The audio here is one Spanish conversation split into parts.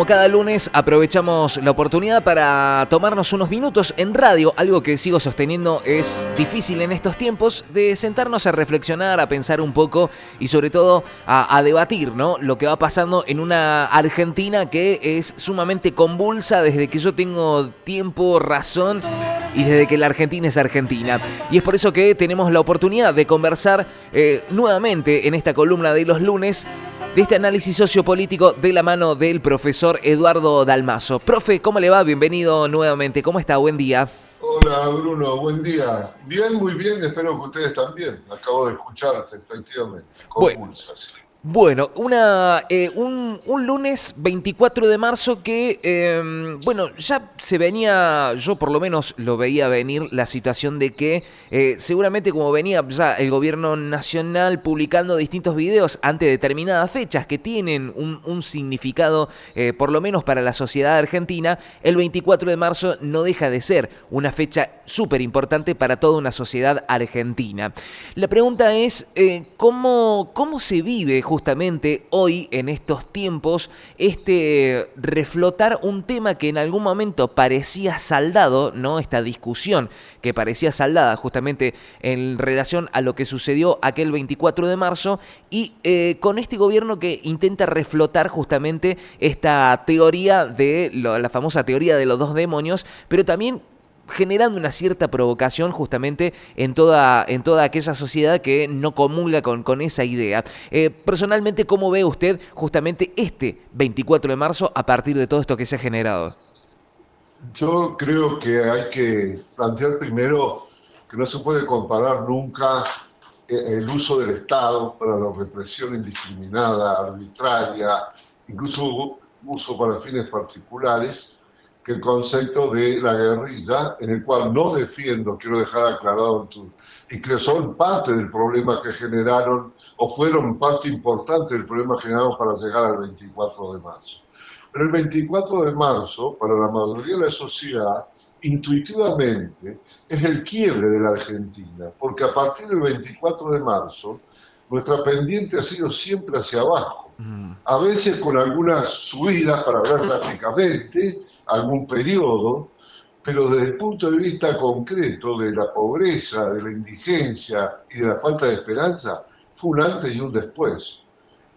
Como cada lunes aprovechamos la oportunidad para tomarnos unos minutos en radio, algo que sigo sosteniendo es difícil en estos tiempos, de sentarnos a reflexionar, a pensar un poco y sobre todo a debatir, ¿no? Lo que va pasando en una Argentina que es sumamente convulsa desde que yo tengo tiempo, razón y desde que la Argentina es Argentina. Y es por eso que tenemos la oportunidad de conversar nuevamente en esta columna de los lunes de este análisis sociopolítico de la mano del profesor Eduardo Dalmaso. Profe, ¿cómo le va? Bienvenido nuevamente. ¿Cómo está? Buen día. Hola Bruno, buen día. Bien, muy bien, espero que ustedes también. Acabo de escucharte, efectivamente, Bueno. convulsas. Bueno, un lunes 24 de marzo que, bueno, ya se venía, yo por lo menos lo veía venir, la situación de que seguramente como venía ya el gobierno nacional publicando distintos videos ante determinadas fechas que tienen un significado, por lo menos para la sociedad argentina, el 24 de marzo no deja de ser una fecha súper importante para toda una sociedad argentina. La pregunta es, ¿cómo se vive justamente hoy, en estos tiempos, reflotar un tema que en algún momento parecía saldado, ¿no? Esta discusión que parecía saldada justamente en relación a lo que sucedió aquel 24 de marzo y con este gobierno que intenta reflotar justamente esta teoría de la famosa teoría de los dos demonios, pero también generando una cierta provocación justamente en toda aquella sociedad que no comulga con esa idea. Personalmente, ¿cómo ve usted justamente este 24 de marzo a partir de todo esto que se ha generado? Yo creo que hay que plantear primero que no se puede comparar nunca el uso del Estado para la represión indiscriminada, arbitraria, incluso uso para fines particulares, que el concepto de la guerrilla, en el cual no defiendo, quiero dejar aclarado, y que son parte del problema que generaron, o fueron parte importante del problema que generaron para llegar al 24 de marzo. Pero el 24 de marzo, para la mayoría de la sociedad, intuitivamente es el quiebre de la Argentina, porque a partir del 24 de marzo, nuestra pendiente ha sido siempre hacia abajo, a veces con algunas subidas para hablar gráficamente, algún periodo, pero desde el punto de vista concreto de la pobreza, de la indigencia y de la falta de esperanza, fue un antes y un después.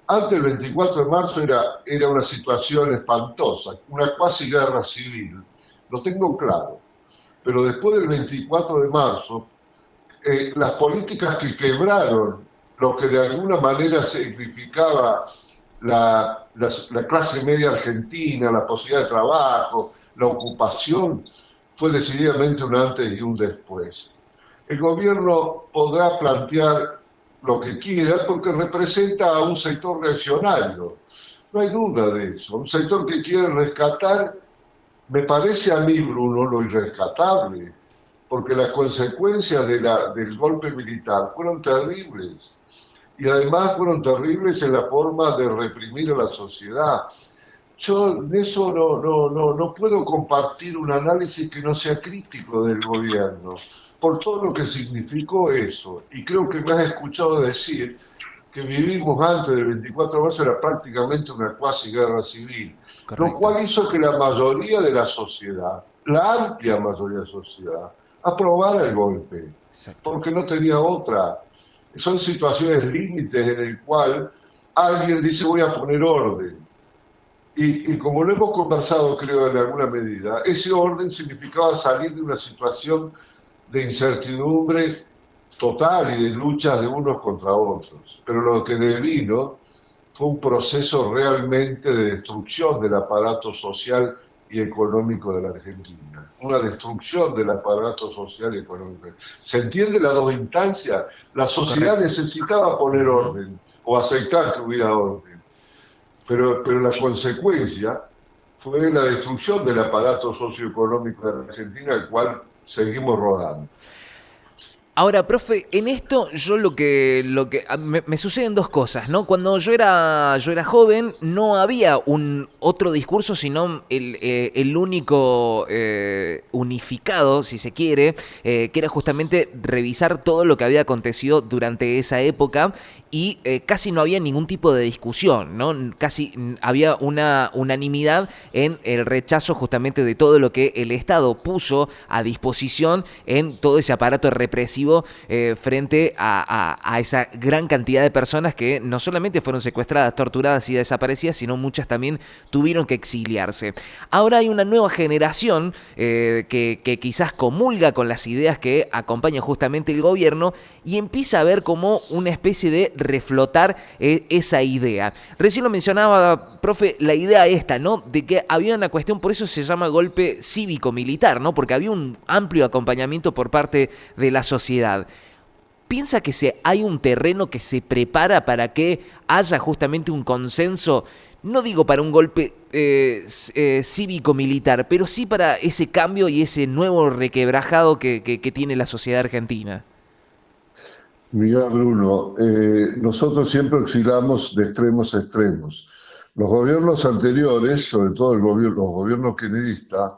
Antes del 24 de marzo era una situación espantosa, una cuasi guerra civil, lo tengo claro, pero después del 24 de marzo, las políticas que quebraron lo que de alguna manera significaba la clase media argentina, la posibilidad de trabajo, la ocupación, fue decididamente un antes y un después. El gobierno podrá plantear lo que quiera porque representa a un sector reaccionario. No hay duda de eso. Un sector que quiere rescatar, me parece a mí, Bruno, lo irrescatable, porque las consecuencias del golpe militar fueron terribles. Y además fueron terribles en la forma de reprimir a la sociedad. Yo en eso no puedo compartir un análisis que no sea crítico del gobierno, por todo lo que significó eso. Y creo que me has escuchado decir que vivimos antes del 24 de marzo era prácticamente una cuasi guerra civil, Correcto. lo cual hizo que la mayoría de la sociedad, la amplia mayoría de la sociedad, aprobara el golpe, porque no tenía otra. Son situaciones límites en el cual alguien dice voy a poner orden. Y como lo hemos conversado, creo, en alguna medida, ese orden significaba salir de una situación de incertidumbre total y de luchas de unos contra otros. Pero lo que devino fue un proceso realmente de destrucción del aparato social y económico de la Argentina. Una destrucción del aparato social y económico. ¿Se entiende las dos instancias? La sociedad necesitaba poner orden o aceptar que hubiera orden. Pero la consecuencia fue la destrucción del aparato socioeconómico de la Argentina, al cual seguimos rodando. Ahora, profe, en esto yo me suceden dos cosas, ¿no? Cuando yo era joven, no había un otro discurso, sino el único unificado, si se quiere, que era justamente revisar todo lo que había acontecido durante esa época y casi no había ningún tipo de discusión, ¿no? Casi había una unanimidad en el rechazo justamente de todo lo que el Estado puso a disposición en todo ese aparato represivo frente a esa gran cantidad de personas que no solamente fueron secuestradas, torturadas y desaparecidas, sino muchas también tuvieron que exiliarse. Ahora hay una nueva generación que quizás comulga con las ideas que acompaña justamente el gobierno y empieza a ver como una especie de reflotar esa idea. Recién lo mencionaba, profe, la idea esta, ¿no? De que había una cuestión, por eso se llama golpe cívico-militar, ¿no? Porque había un amplio acompañamiento por parte de la sociedad. ¿Piensa que hay un terreno que se prepara para que haya justamente un consenso? No digo para un golpe cívico-militar, pero sí para ese cambio y ese nuevo requebrajado que tiene la sociedad argentina. Mira, Bruno, nosotros siempre oscilamos de extremos a extremos. Los gobiernos anteriores, sobre todo los gobiernos kirchneristas,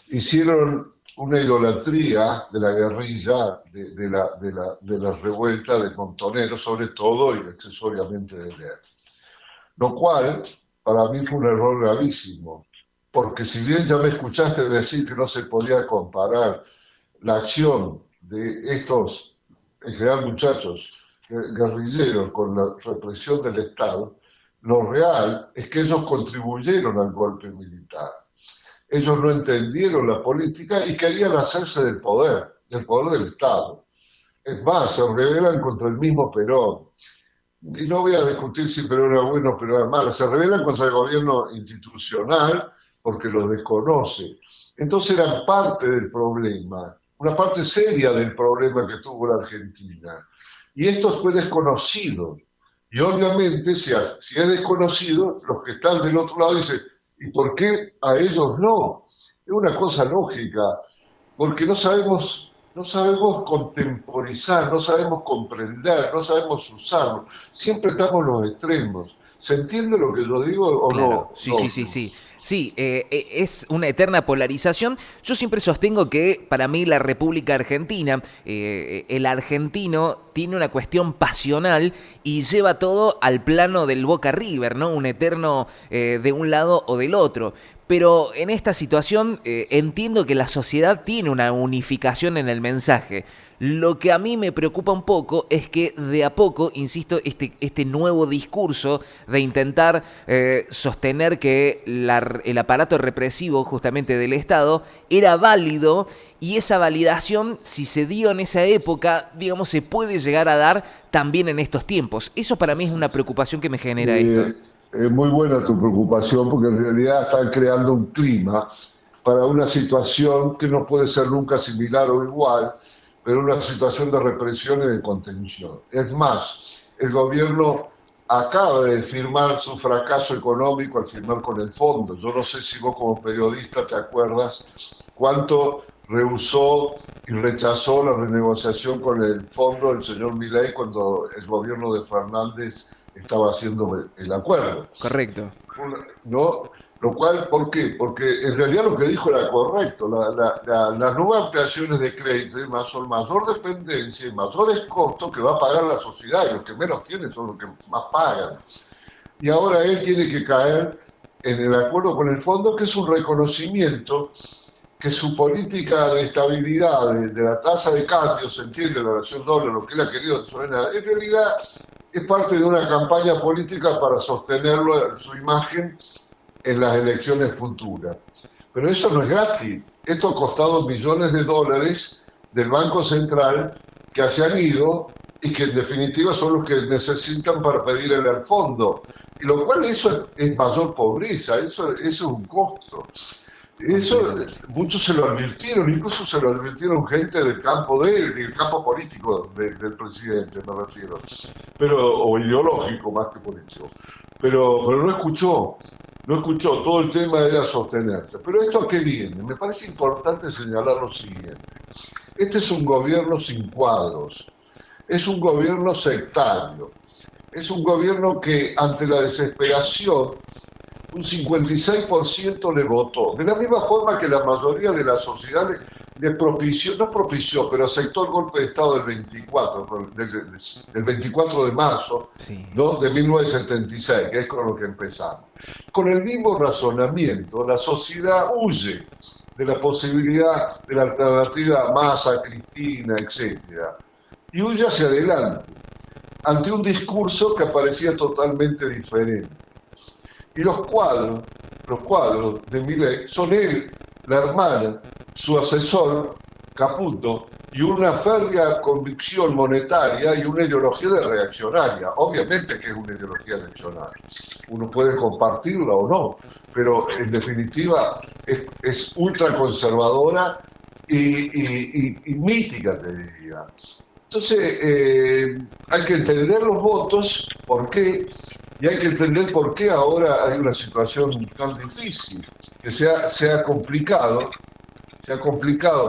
hicieron una idolatría de la guerrilla, de la revuelta de Montoneros, sobre todo y accesoriamente de Leer. Lo cual, para mí, fue un error gravísimo, porque si bien ya me escuchaste decir que no se podía comparar la acción de estos, en general muchachos, guerrilleros con la represión del Estado, lo real es que ellos contribuyeron al golpe militar. Ellos no entendieron la política y querían hacerse del poder del Estado. Es más, se rebelan contra el mismo Perón. Y no voy a discutir si Perón era bueno o Perón era malo. Se rebelan contra el gobierno institucional porque los desconoce. Entonces eran parte del problema, una parte seria del problema que tuvo la Argentina. Y esto fue desconocido. Y obviamente, si es desconocido, los que están del otro lado dicen, ¿y por qué a ellos no? Es una cosa lógica, porque no sabemos contemporizar, no sabemos comprender, no sabemos usarlo. Siempre estamos en los extremos. ¿Se entiende lo que yo digo o Claro, no? sí, No. sí, sí, sí. Sí, es una eterna polarización. Yo siempre sostengo que para mí la República Argentina, el argentino tiene una cuestión pasional y lleva todo al plano del Boca River, ¿no? Un eterno de un lado o del otro. Pero en esta situación entiendo que la sociedad tiene una unificación en el mensaje. Lo que a mí me preocupa un poco es que de a poco, insisto, este nuevo discurso de intentar sostener que el aparato represivo justamente del Estado era válido y esa validación, si se dio en esa época, digamos, se puede llegar a dar también en estos tiempos. Eso para mí es una preocupación que me genera esto. Es muy buena tu preocupación porque en realidad están creando un clima para una situación que no puede ser nunca similar o igual, pero una situación de represión y de contención. Es más, el gobierno acaba de firmar su fracaso económico al firmar con el fondo. Yo no sé si vos como periodista te acuerdas cuánto rehusó y rechazó la renegociación con el fondo del señor Milei cuando el gobierno de Fernández estaba haciendo el acuerdo. Correcto. ¿No? Lo cual, ¿por qué? Porque en realidad lo que dijo era correcto. Las nuevas ampliaciones de crédito son mayor dependencia y mayores costos que va a pagar la sociedad, y los que menos tienen son los que más pagan. Y ahora él tiene que caer en el acuerdo con el fondo, que es un reconocimiento que su política de estabilidad, de la tasa de cambio, se entiende, la relación doble, lo que él ha querido desordenar, en realidad es parte de una campaña política para sostenerlo, su imagen, en las elecciones futuras. Pero eso no es gratis. Esto ha costado millones de dólares del Banco Central que se han ido y que en definitiva son los que necesitan para pedirle al fondo. Y lo cual eso es mayor pobreza, eso es un costo. Eso muchos se lo advirtieron, incluso se lo advirtieron gente del campo del campo político del presidente, me refiero, o ideológico más que político. Pero no escuchó, todo el tema era sostenerse. Pero ¿esto a qué viene? Me parece importante señalar lo siguiente. Este es un gobierno sin cuadros, es un gobierno sectario, es un gobierno que ante la desesperación un 56% le votó. De la misma forma que la mayoría de la sociedad le propició, no propició, pero aceptó el golpe de Estado del 24, del 24 de marzo, Sí. ¿no? De 1976, que es con lo que empezamos. Con el mismo razonamiento, la sociedad huye de la posibilidad de la alternativa Massa, Cristina, etc. Y huye hacia adelante, ante un discurso que parecía totalmente diferente. Y los cuadros de Milei son él, la hermana, su asesor, Caputo, y una férrea convicción monetaria y una ideología de reaccionaria. Obviamente que es una ideología reaccionaria. Uno puede compartirla o no, pero en definitiva es ultraconservadora y mítica, te diría. Entonces, hay que entender los votos, por qué, y hay que entender por qué ahora hay una situación tan difícil, que se ha complicado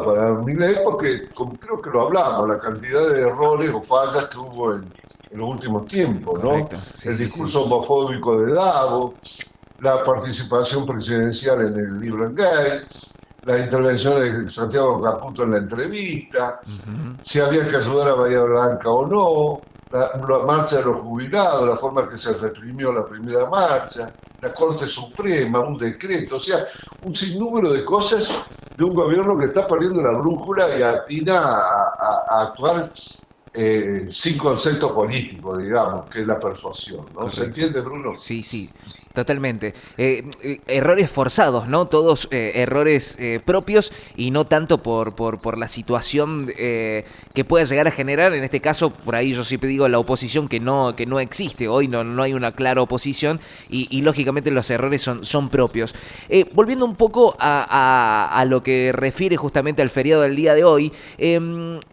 para Milei, porque como creo que lo hablamos, la cantidad de errores o fallas que hubo en los últimos tiempos, ¿no? Correcto. Sí, El sí, discurso sí. homofóbico de Davos, la participación presidencial en el libro en gay, la intervención de Santiago Caputo en la entrevista, si había que ayudar a Bahía Blanca o no, la marcha de los jubilados, la forma en que se reprimió la primera marcha, la Corte Suprema, un decreto, o sea, un sinnúmero de cosas de un gobierno que está perdiendo la brújula y atina a actuar sin concepto político, digamos, que es la persuasión, ¿no? Correcto. ¿Se entiende, Bruno? Sí, sí, totalmente. Errores forzados, ¿no? Todos errores propios y no tanto por la situación que pueda llegar a generar. En este caso, por ahí yo siempre digo la oposición que no existe. Hoy no hay una clara oposición y lógicamente los errores son propios. Volviendo un poco a lo que refiere justamente al feriado del día de hoy,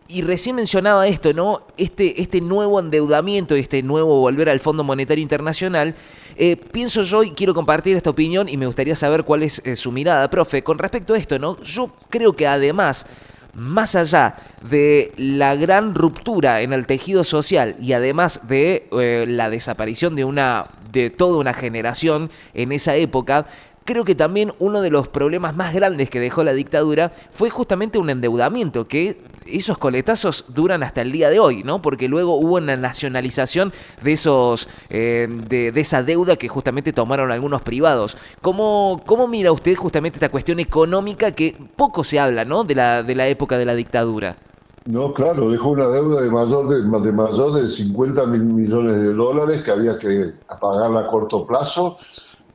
y recién mencionaba esto, ¿no? Este nuevo endeudamiento, este nuevo volver al Fondo Monetario Internacional, pienso yo y quiero compartir esta opinión y me gustaría saber cuál es su mirada, profe, con respecto a esto, ¿no? Yo creo que además, más allá de la gran ruptura en el tejido social y además de la desaparición de toda una generación en esa época, creo que también uno de los problemas más grandes que dejó la dictadura fue justamente un endeudamiento, que esos coletazos duran hasta el día de hoy, ¿no? Porque luego hubo una nacionalización de de esa deuda que justamente tomaron algunos privados. ¿Cómo mira usted justamente esta cuestión económica que poco se habla, ¿no? de la época de la dictadura? No, claro, dejó una deuda de mayor de 50 mil millones de dólares que había que pagarla a corto plazo,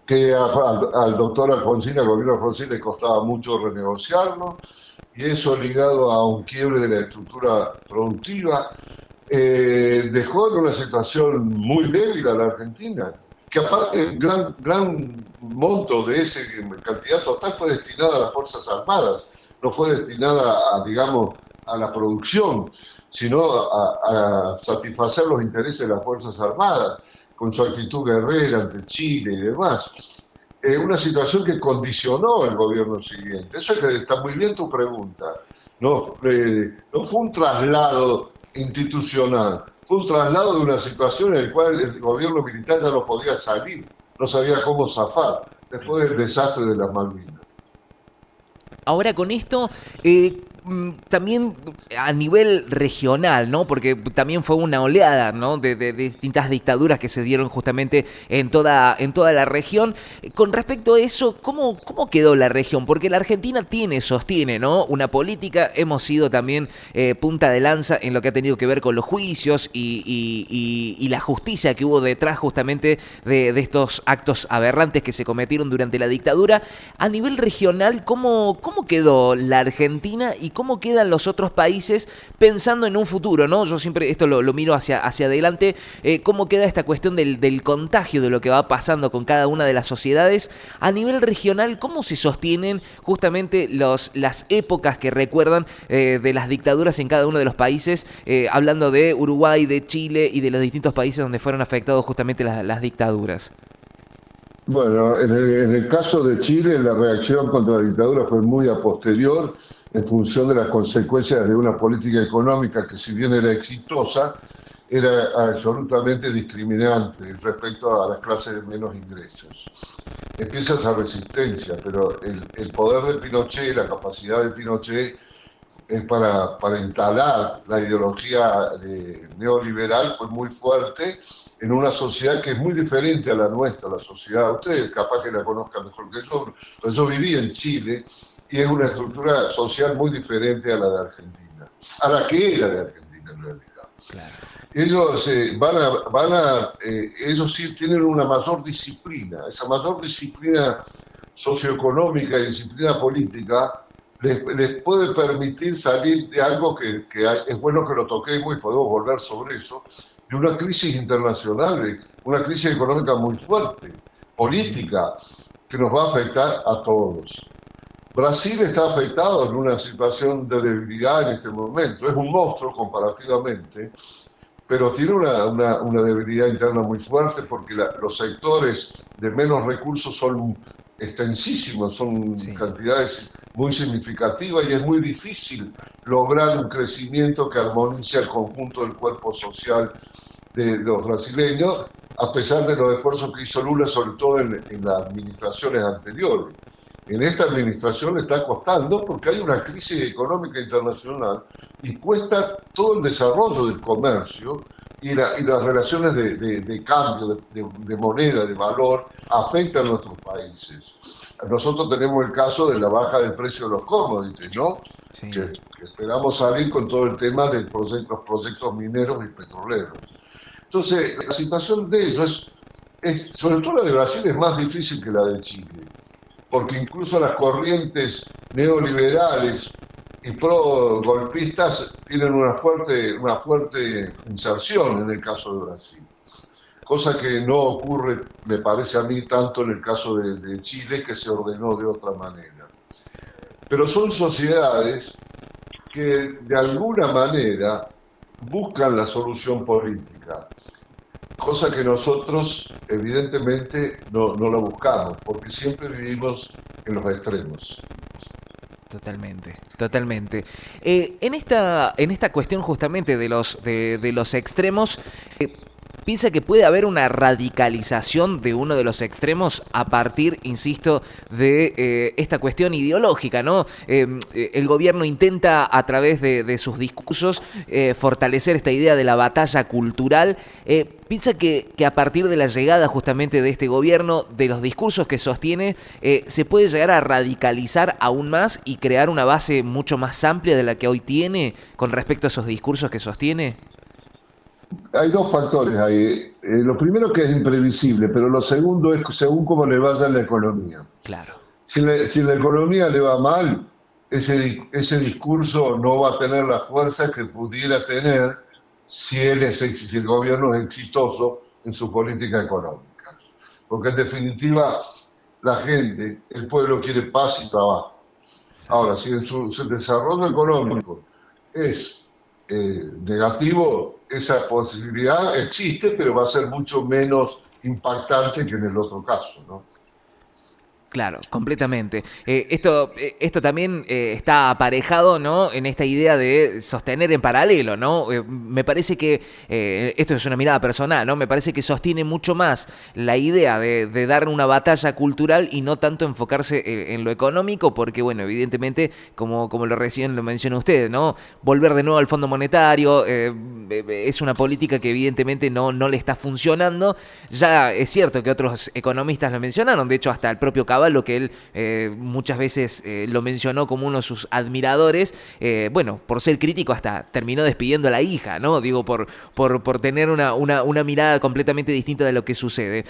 que al doctor Alfonsín, al gobierno Alfonsín, le costaba mucho renegociarlo, y eso ligado a un quiebre de la estructura productiva, dejó en una situación muy débil a la Argentina, que aparte gran monto de esa cantidad total fue destinada a las Fuerzas Armadas, no fue destinada digamos, a la producción, sino a satisfacer los intereses de las Fuerzas Armadas, con su actitud guerrera ante Chile y demás. Una situación que condicionó el gobierno siguiente. Eso está muy bien tu pregunta. No fue un traslado institucional, fue un traslado de una situación en la cual el gobierno militar ya no podía salir, no sabía cómo zafar, después del desastre de las Malvinas. Ahora con esto, también a nivel regional, ¿no? Porque también fue una oleada, ¿no? de distintas dictaduras que se dieron justamente en toda la región. Con respecto a eso, ¿cómo quedó la región? Porque la Argentina sostiene, ¿no? Una política, hemos sido también punta de lanza en lo que ha tenido que ver con los juicios y la justicia que hubo detrás justamente de estos actos aberrantes que se cometieron durante la dictadura. A nivel regional, ¿cómo quedó la Argentina y cómo quedan los otros países pensando en un futuro, ¿no? Yo siempre esto lo miro hacia adelante, cómo queda esta cuestión del contagio de lo que va pasando con cada una de las sociedades. A nivel regional, ¿cómo se sostienen justamente las épocas que recuerdan de las dictaduras en cada uno de los países, hablando de Uruguay, de Chile y de los distintos países donde fueron afectados justamente las dictaduras? Bueno, en el caso de Chile, la reacción contra la dictadura fue muy a posterior, en función de las consecuencias de una política económica que, si bien era exitosa, era absolutamente discriminante respecto a las clases de menos ingresos. Empieza esa resistencia, pero el poder de Pinochet, la capacidad de Pinochet para instalar la ideología neoliberal fue muy fuerte en una sociedad que es muy diferente a la nuestra, la sociedad. Ustedes capaz que la conozcan mejor que yo, pero yo viví en Chile y es una estructura social muy diferente a la de Argentina, a la que era de Argentina en realidad. Claro. Ellos ellos sí tienen una mayor disciplina, esa mayor disciplina socioeconómica y disciplina política les puede permitir salir de algo que es bueno que lo toquemos y podemos volver sobre eso, de una crisis internacional, una crisis económica muy fuerte, política, que nos va a afectar a todos. Brasil está afectado en una situación de debilidad en este momento, es un monstruo comparativamente, pero tiene una debilidad interna muy fuerte porque los sectores de menos recursos son extensísimos, son cantidades muy significativas y es muy difícil lograr un crecimiento que armonice el conjunto del cuerpo social de los brasileños, a pesar de los esfuerzos que hizo Lula, sobre todo en las administraciones anteriores. En esta administración le está costando porque hay una crisis económica internacional y cuesta todo el desarrollo del comercio y las relaciones de cambio, de moneda, de valor, afectan a nuestros países. Nosotros tenemos el caso de la baja del precio de los commodities, ¿no? Sí. Que esperamos salir con todo el tema de los proyectos mineros y petroleros. Entonces, la situación de ellos, sobre todo la de Brasil, es más difícil que la de Chile, porque incluso las corrientes neoliberales y pro-golpistas tienen una fuerte inserción en el caso de Brasil. Cosa que no ocurre, me parece a mí, tanto en el caso de Chile, que se ordenó de otra manera. Pero son sociedades que de alguna manera buscan la solución política, cosa que nosotros evidentemente no la buscamos, porque siempre vivimos en los extremos. Totalmente, totalmente. En esta cuestión justamente de los extremos, ¿piensa que puede haber una radicalización de uno de los extremos a partir, insisto, de esta cuestión ideológica, ¿no? El gobierno intenta a través de sus discursos fortalecer esta idea de la batalla cultural. ¿Piensa que a partir de la llegada justamente de este gobierno, de los discursos que sostiene, se puede llegar a radicalizar aún más y crear una base mucho más amplia de la que hoy tiene con respecto a esos discursos que sostiene? Hay dos factores ahí. Lo primero, que es imprevisible, pero lo segundo es según cómo le vaya la economía. Claro. Si la economía le va mal, ese discurso no va a tener la fuerza que pudiera tener si el gobierno es exitoso en su política económica. Porque en definitiva, la gente, el pueblo, quiere paz y trabajo. Ahora, si su desarrollo económico es negativo, esa posibilidad existe, pero va a ser mucho menos impactante que en el otro caso, ¿no? Claro, completamente. Esto también está aparejado, ¿no?, en esta idea de sostener en paralelo, ¿no? Me parece que, esto es una mirada personal, ¿no? Me parece que sostiene mucho más la idea de dar una batalla cultural y no tanto enfocarse en lo económico, porque, bueno, evidentemente, como recién lo mencionó usted, ¿no?, volver de nuevo al Fondo Monetario es una política que evidentemente no le está funcionando. Ya es cierto que otros economistas lo mencionaron, de hecho hasta el propio lo que él muchas veces lo mencionó como uno de sus admiradores, bueno, por ser crítico hasta terminó despidiendo a la hija, ¿no? Digo, por tener una mirada completamente distinta de lo que sucede.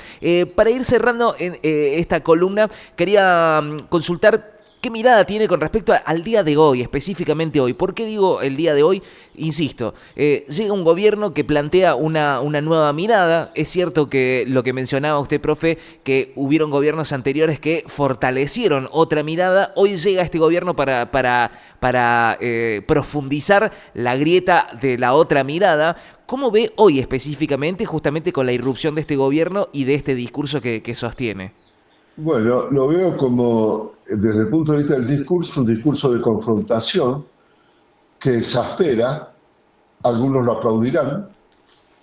Para ir cerrando esta columna, quería consultar ¿qué mirada tiene con respecto al día de hoy, específicamente hoy? ¿Por qué digo el día de hoy? Insisto, llega un gobierno que plantea una nueva mirada. Es cierto que lo que mencionaba usted, profe, que hubieron gobiernos anteriores que fortalecieron otra mirada. Hoy llega este gobierno para profundizar la grieta de la otra mirada. ¿Cómo ve hoy específicamente, justamente con la irrupción de este gobierno y de este discurso que sostiene? Bueno, lo veo como, desde el punto de vista del discurso, un discurso de confrontación que exaspera, algunos lo aplaudirán,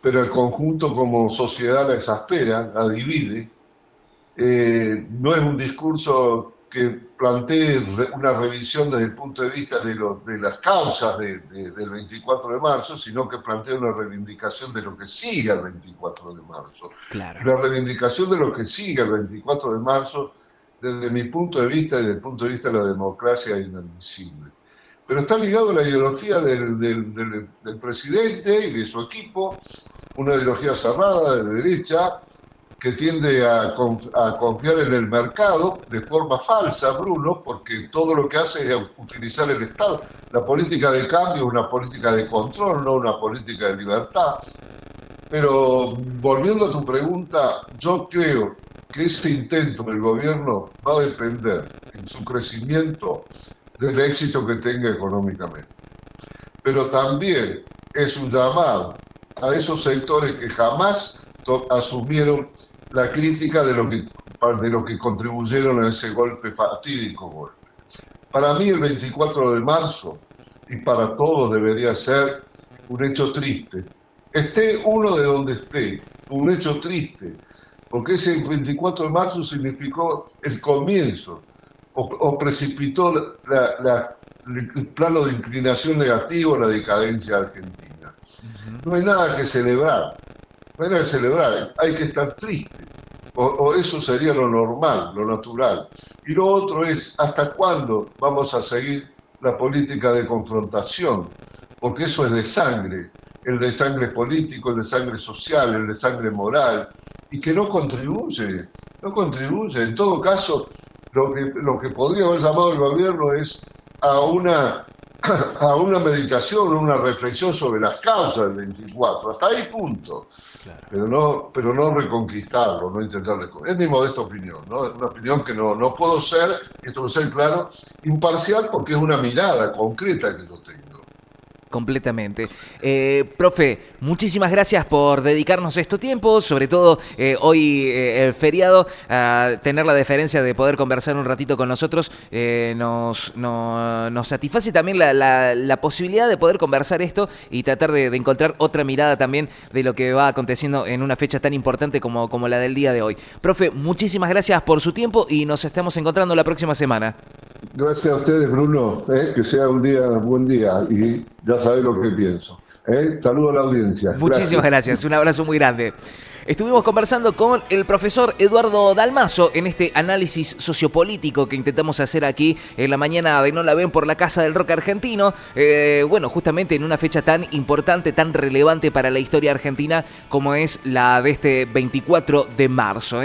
pero el conjunto como sociedad la exaspera, la divide. No es un discurso que plantee una revisión desde el punto de vista de las causas del 24 de marzo, sino que plantea una reivindicación de lo que sigue el 24 de marzo. Claro. Y la reivindicación de lo que sigue el 24 de marzo, desde mi punto de vista y desde el punto de vista de la democracia, es inadmisible. Pero está ligado a la ideología del presidente y de su equipo, una ideología cerrada, de derecha, que tiende a confiar en el mercado de forma falsa, Bruno, porque todo lo que hace es utilizar el Estado. La política de cambio es una política de control, no una política de libertad. Pero volviendo a tu pregunta, yo creo que ese intento del gobierno va a depender en su crecimiento del éxito que tenga económicamente. Pero también es un llamado a esos sectores que jamás asumieron la crítica de lo que contribuyeron a ese golpe fatídico golpe. Para mí el 24 de marzo, y para todos debería ser un hecho triste. Esté uno de donde esté, un hecho triste, porque ese 24 de marzo significó el comienzo, o precipitó el plano de inclinación negativo a la decadencia argentina. No hay nada que celebrar. No hay nada que celebrar, hay que estar triste. O eso sería lo normal, lo natural. Y lo otro es, ¿hasta cuándo vamos a seguir la política de confrontación? Porque eso es de sangre, el de sangre político, el de sangre social, el de sangre moral, y que no contribuye, no contribuye. En todo caso, lo que podría haber llamado el gobierno es a una meditación, una reflexión sobre las causas del 24, hasta ahí punto. Claro. Pero no reconquistarlo, no intentarle. Es mi modesta opinión, ¿no? Es una opinión que no puedo ser, esto lo sé claro, imparcial porque es una mirada concreta que yo tengo. Completamente. Profe, muchísimas gracias por dedicarnos este tiempo, sobre todo hoy el feriado, a tener la deferencia de poder conversar un ratito con nosotros. Nos satisface también la posibilidad de poder conversar esto y tratar de encontrar otra mirada también de lo que va aconteciendo en una fecha tan importante como la del día de hoy. Profe, muchísimas gracias por su tiempo y nos estamos encontrando la próxima semana. Gracias a ustedes, Bruno. Que sea un buen día y ya sabés lo que pienso. Saludo a la audiencia. Muchísimas gracias. Un abrazo muy grande. Estuvimos conversando con el profesor Eduardo Dalmazo en este análisis sociopolítico que intentamos hacer aquí en la mañana de No la ven por la Casa del Rock Argentino. Bueno, justamente en una fecha tan importante, tan relevante para la historia argentina como es la de este 24 de marzo.